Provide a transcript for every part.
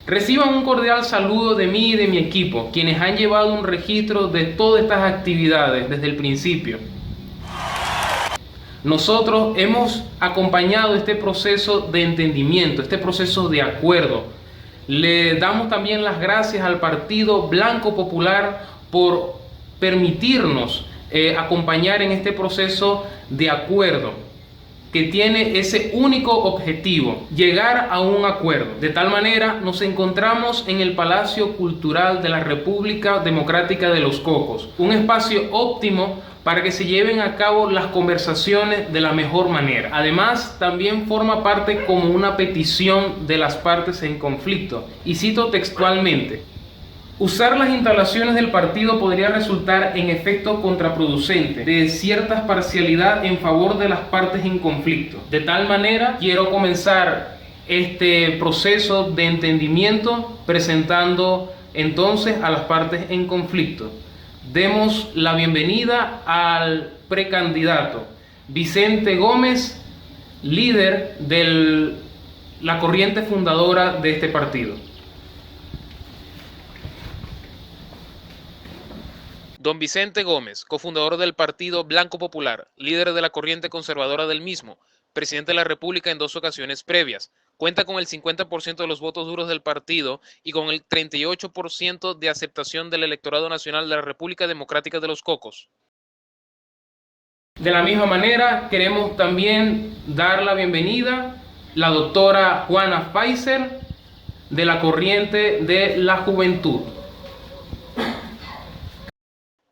Reciban un cordial saludo de mí y de mi equipo, quienes han llevado un registro de todas estas actividades desde el principio. Nosotros hemos acompañado este proceso de entendimiento, este proceso de acuerdo. Le damos también las gracias al Partido Blanco Popular por permitirnos acompañar en este proceso de acuerdo, que tiene ese único objetivo: llegar a un acuerdo. De tal manera, nos encontramos en el Palacio Cultural de la República Democrática de los Cocos, un espacio óptimo para que se lleven a cabo las conversaciones de la mejor manera. Además, también forma parte como una petición de las partes en conflicto, y cito textualmente: usar las instalaciones del partido podría resultar en efecto contraproducente de cierta parcialidad en favor de las partes en conflicto. De tal manera, quiero comenzar este proceso de entendimiento presentando entonces a las partes en conflicto. Demos la bienvenida al precandidato Vicente Gómez, líder de la corriente fundadora de este partido. Don Vicente Gómez, cofundador del Partido Blanco Popular, líder de la corriente conservadora del mismo, presidente de la República en 2 ocasiones previas, cuenta con el 50% de los votos duros del partido y con el 38% de aceptación del electorado nacional de la República Democrática de los Cocos. De la misma manera, queremos también dar la bienvenida a la doctora Juana Pfizer, de la corriente de la juventud.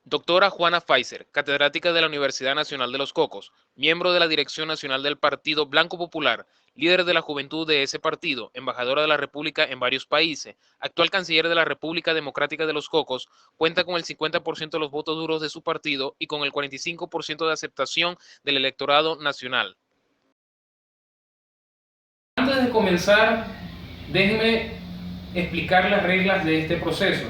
Doctora Juana Pfizer, catedrática de la Universidad Nacional de los Cocos, miembro de la Dirección Nacional del Partido Blanco Popular, líder de la juventud de ese partido, embajadora de la República en varios países, actual canciller de la República Democrática de los Cocos, cuenta con el 50% de los votos duros de su partido y con el 45% de aceptación del electorado nacional. Antes de comenzar, déjenme explicar las reglas de este proceso.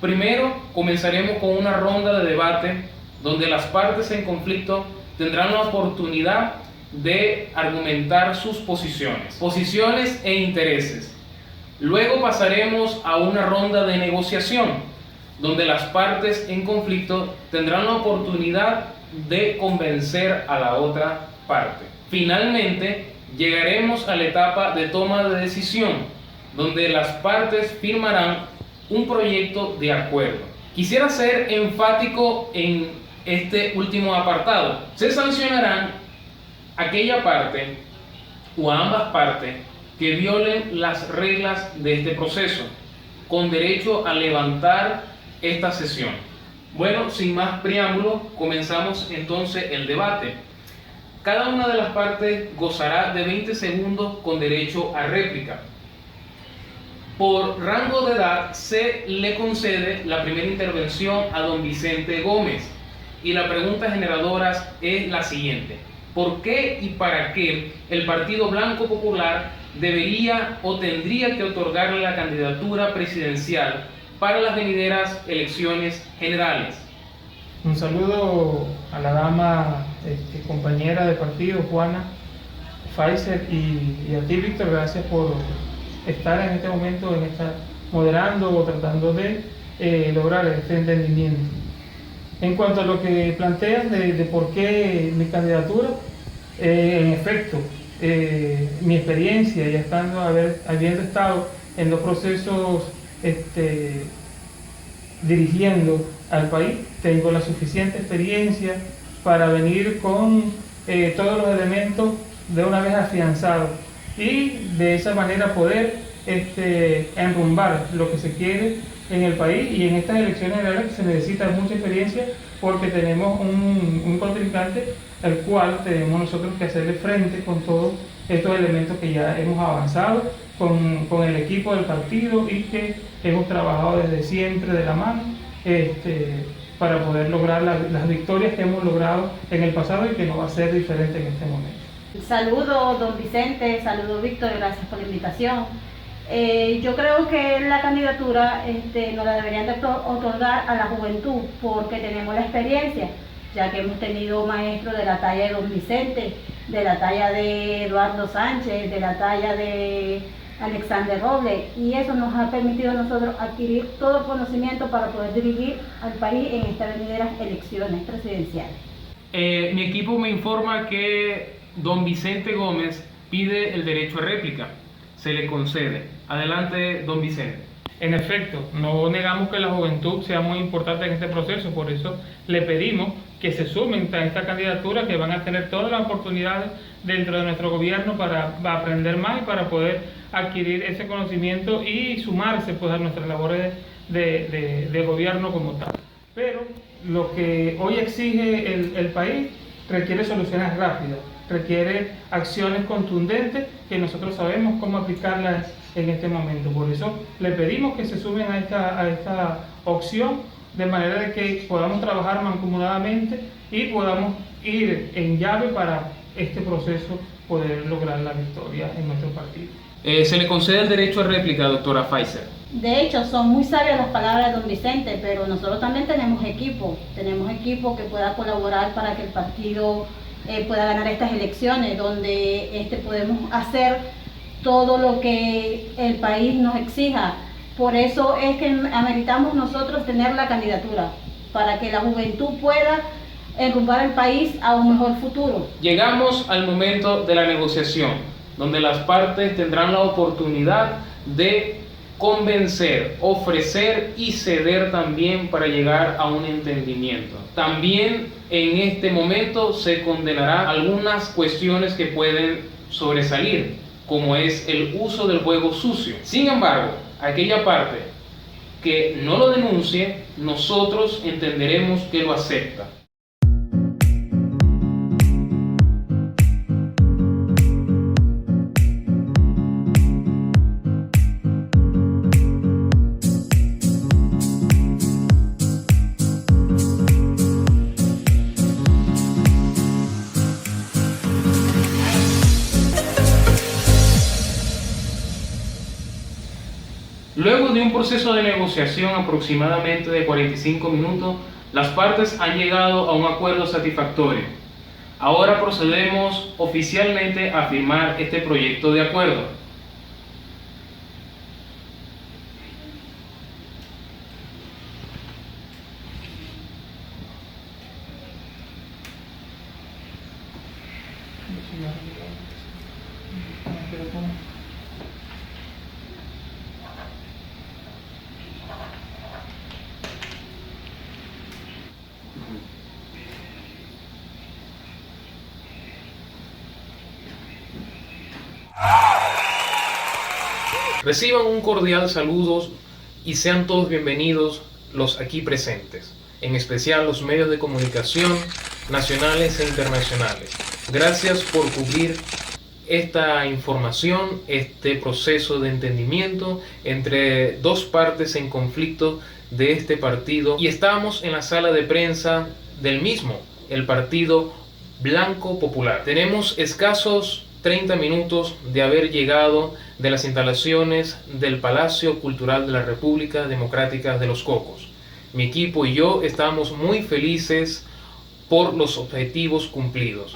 Primero, comenzaremos con una ronda de debate donde las partes en conflicto tendrán la oportunidad de argumentar sus posiciones e intereses. Luego pasaremos a una ronda de negociación, donde las partes en conflicto tendrán la oportunidad de convencer a la otra parte. Finalmente, llegaremos a la etapa de toma de decisión, donde las partes firmarán un proyecto de acuerdo. Quisiera ser enfático en este último apartado. Se sancionarán aquella parte o ambas partes que violen las reglas de este proceso, con derecho a levantar esta sesión. Bueno, sin más preámbulo, comenzamos entonces el debate. Cada una de las partes gozará de 20 segundos con derecho a réplica. Por rango de edad se le concede la primera intervención a don Vicente Gómez, y la pregunta generadora es la siguiente: ¿por qué y para qué el Partido Blanco Popular debería o tendría que otorgarle la candidatura presidencial para las venideras elecciones generales? Un saludo a la dama compañera de partido, Juana Pfizer, y a ti, Víctor. Gracias por estar en este momento, moderando o tratando de lograr este entendimiento. En cuanto a lo que planteas de por qué mi candidatura, en efecto, mi experiencia, ya habiendo estado en los procesos dirigiendo al país, tengo la suficiente experiencia para venir con todos los elementos de una vez afianzados, y de esa manera poder enrumbar lo que se quiere en el país. Y en estas elecciones generales se necesita mucha experiencia, porque tenemos un contrincante al cual tenemos nosotros que hacerle frente con todos estos elementos que ya hemos avanzado con el equipo del partido y que hemos trabajado desde siempre de la mano para poder lograr las victorias que hemos logrado en el pasado, y que no va a ser diferente en este momento. Saludos, don Vicente, saludos, Víctor, gracias por la invitación. Yo creo que la candidatura nos la deberían de otorgar a la juventud, porque tenemos la experiencia, ya que hemos tenido maestros de la talla de don Vicente, de la talla de Eduardo Sánchez, de la talla de Alexander Robles, y eso nos ha permitido a nosotros adquirir todo el conocimiento para poder dirigir al país en estas venideras elecciones presidenciales. Mi equipo me informa que don Vicente Gómez pide el derecho a réplica. Se le concede. Adelante, don Vicente. En efecto, no negamos que la juventud sea muy importante en este proceso, por eso le pedimos que se sumen a esta candidatura, que van a tener todas las oportunidades dentro de nuestro gobierno para aprender más y para poder adquirir ese conocimiento y sumarse pues a nuestras labores de gobierno como tal. Pero lo que hoy exige el país requiere soluciones rápidas, requiere acciones contundentes que nosotros sabemos cómo aplicarlas en este momento. Por eso le pedimos que se sumen a esta opción, de manera de que podamos trabajar mancomunadamente y podamos ir en llave para este proceso poder lograr la victoria en nuestro partido. Se le concede el derecho a réplica, doctora Pfizer. De hecho, son muy sabias las palabras de don Vicente, pero nosotros también tenemos equipo que pueda colaborar para que el partido pueda ganar estas elecciones, donde podemos hacer todo lo que el país nos exija. Por eso es que ameritamos nosotros tener la candidatura, para que la juventud pueda enrumbar el país a un mejor futuro. Llegamos al momento de la negociación, donde las partes tendrán la oportunidad de convencer, ofrecer y ceder también para llegar a un entendimiento. También en este momento se condenará algunas cuestiones que pueden sobresalir, como es el uso del juego sucio. Sin embargo, aquella parte que no lo denuncie, nosotros entenderemos que lo acepta. Luego de un proceso de negociación aproximadamente de 45 minutos, las partes han llegado a un acuerdo satisfactorio. Ahora procedemos oficialmente a firmar este proyecto de acuerdo. Reciban un cordial saludo y sean todos bienvenidos los aquí presentes, en especial los medios de comunicación nacionales e internacionales. Gracias por cubrir esta información, este proceso de entendimiento entre dos partes en conflicto de este partido. Y estamos en la sala de prensa del mismo, el Partido Blanco Popular. Tenemos escasos 30 minutos de haber llegado de las instalaciones del Palacio Cultural de la República Democrática de los Cocos. Mi equipo y yo estamos muy felices por los objetivos cumplidos.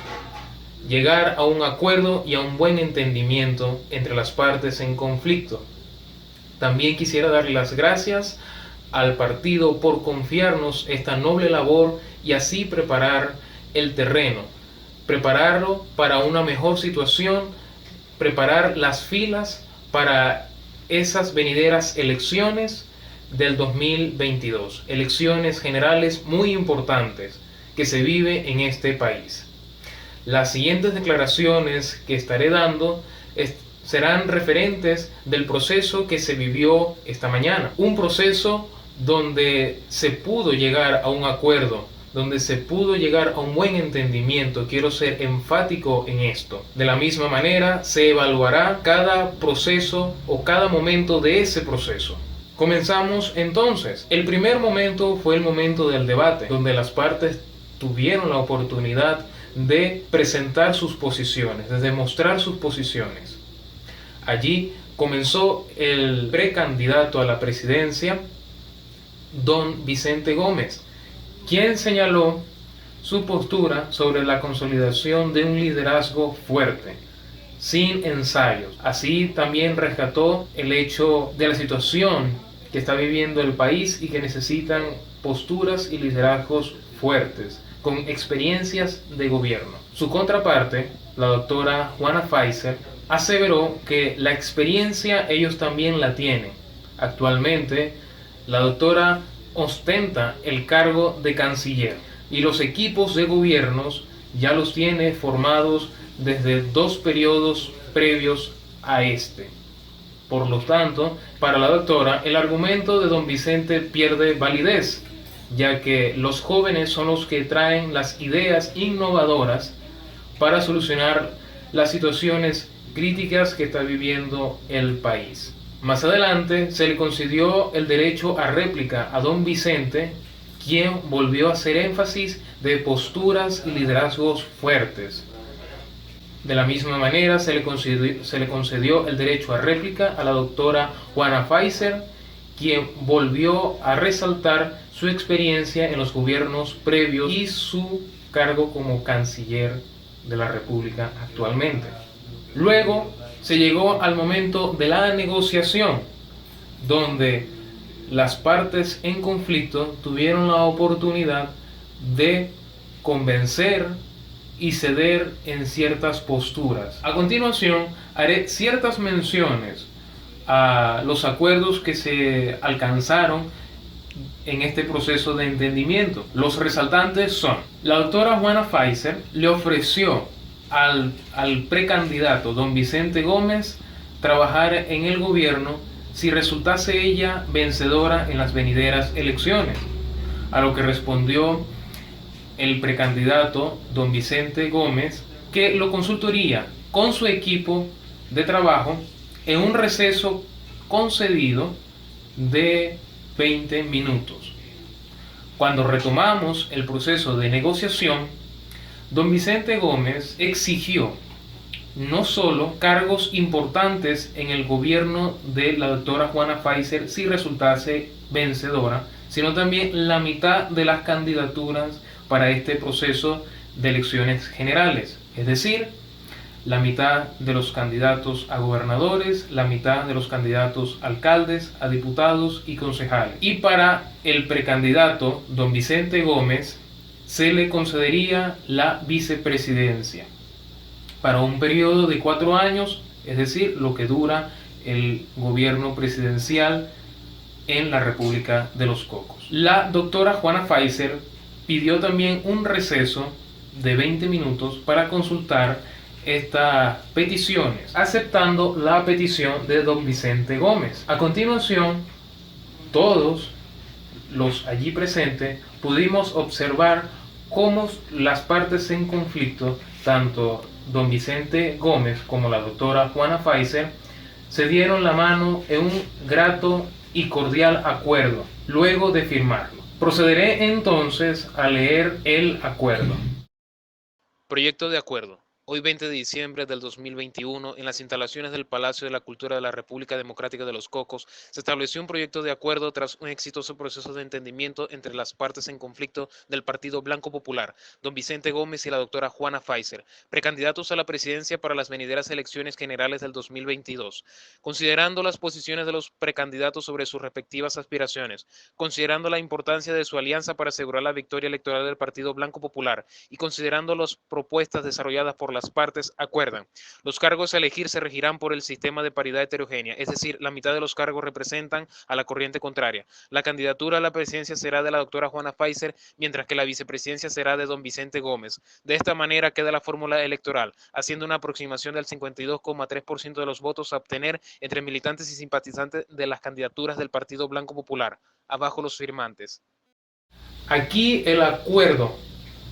Llegar a un acuerdo y a un buen entendimiento entre las partes en conflicto. También quisiera darle las gracias al partido por confiarnos esta noble labor y así preparar el terreno, prepararlo para una mejor situación, preparar las filas para esas venideras elecciones del 2022, elecciones generales muy importantes que se vive en este país. Las siguientes declaraciones que estaré dando serán referentes del proceso que se vivió esta mañana, un proceso donde se pudo llegar a un acuerdo, donde se pudo llegar a un buen entendimiento. Quiero ser enfático en esto. De la misma manera, se evaluará cada proceso o cada momento de ese proceso. Comenzamos entonces. El primer momento fue el momento del debate, donde las partes tuvieron la oportunidad de presentar sus posiciones, de demostrar sus posiciones. Allí comenzó el precandidato a la presidencia, don Vicente Gómez, quien señaló su postura sobre la consolidación de un liderazgo fuerte, sin ensayos. Así también rescató el hecho de la situación que está viviendo el país y que necesitan posturas y liderazgos fuertes, con experiencias de gobierno. Su contraparte, la doctora Juana Pfizer, aseveró que la experiencia ellos también la tienen. Actualmente, la doctora ostenta el cargo de canciller y los equipos de gobiernos ya los tiene formados desde 2 periodos previos a este. Por lo tanto, para la doctora, el argumento de don Vicente pierde validez, ya que los jóvenes son los que traen las ideas innovadoras para solucionar las situaciones críticas que está viviendo el país. Más adelante se le concedió el derecho a réplica a don Vicente, quien volvió a hacer énfasis de posturas y liderazgos fuertes. De la misma manera se le concedió el derecho a réplica a la doctora Juana Pfizer, quien volvió a resaltar su experiencia en los gobiernos previos y su cargo como canciller de la República actualmente. Luego se llegó al momento de la negociación, donde las partes en conflicto tuvieron la oportunidad de convencer y ceder en ciertas posturas. A continuación, haré ciertas menciones a los acuerdos que se alcanzaron en este proceso de entendimiento. Los resaltantes son: la doctora Juana Pfizer le ofreció al precandidato don Vicente Gómez trabajar en el gobierno si resultase ella vencedora en las venideras elecciones, a lo que respondió el precandidato don Vicente Gómez que lo consultaría con su equipo de trabajo en un receso concedido de 20 minutos. Cuando retomamos el proceso de negociación, don Vicente Gómez exigió no solo cargos importantes en el gobierno de la doctora Juana Pfizer si resultase vencedora, sino también la mitad de las candidaturas para este proceso de elecciones generales, es decir, la mitad de los candidatos a gobernadores, la mitad de los candidatos a alcaldes, a diputados y concejales. Y para el precandidato don Vicente Gómez se le concedería la vicepresidencia para un periodo de 4 años, es decir, lo que dura el gobierno presidencial en la República de los Cocos. La doctora Juana Pfizer pidió también un receso de 20 minutos para consultar estas peticiones, aceptando la petición de don Vicente Gómez. A continuación, todos los allí presentes pudimos observar cómo las partes en conflicto, tanto don Vicente Gómez como la doctora Juana Pfizer, se dieron la mano en un grato y cordial acuerdo, luego de firmarlo. Procederé entonces a leer el acuerdo. Proyecto de acuerdo. Hoy 20 de diciembre del 2021, en las instalaciones del Palacio de la Cultura de la República Democrática de los Cocos, se estableció un proyecto de acuerdo tras un exitoso proceso de entendimiento entre las partes en conflicto del Partido Blanco Popular, don Vicente Gómez y la doctora Juana Pfizer, precandidatos a la presidencia para las venideras elecciones generales del 2022. Considerando las posiciones de los precandidatos sobre sus respectivas aspiraciones, considerando la importancia de su alianza para asegurar la victoria electoral del Partido Blanco Popular y considerando las propuestas desarrolladas por las partes, acuerdan: los cargos a elegir se regirán por el sistema de paridad heterogénea, es decir, la mitad de los cargos representan a la corriente contraria. La candidatura a la presidencia será de la doctora Juana Pfizer, mientras que la vicepresidencia será de don Vicente Gómez. De esta manera queda la fórmula electoral, haciendo una aproximación del 52,3% de los votos a obtener entre militantes y simpatizantes de las candidaturas del Partido Blanco Popular. Abajo los firmantes. Aquí el acuerdo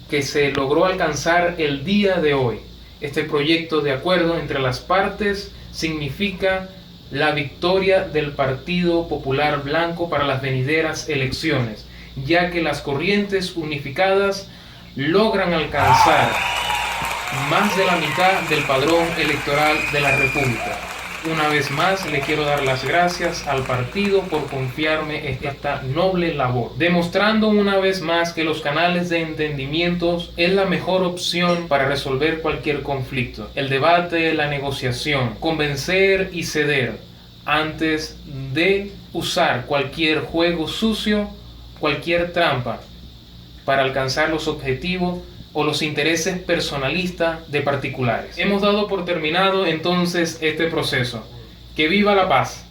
que se logró alcanzar el día de hoy. Este proyecto de acuerdo entre las partes significa la victoria del Partido Popular Blanco para las venideras elecciones, ya que las corrientes unificadas logran alcanzar más de la mitad del padrón electoral de la República. Una vez más le quiero dar las gracias al partido por confiarme esta noble labor, demostrando una vez más que los canales de entendimientos es la mejor opción para resolver cualquier conflicto. El debate, la negociación, convencer y ceder antes de usar cualquier juego sucio, cualquier trampa para alcanzar los objetivos o los intereses personalistas de particulares. Hemos dado por terminado entonces este proceso. ¡Que viva la paz!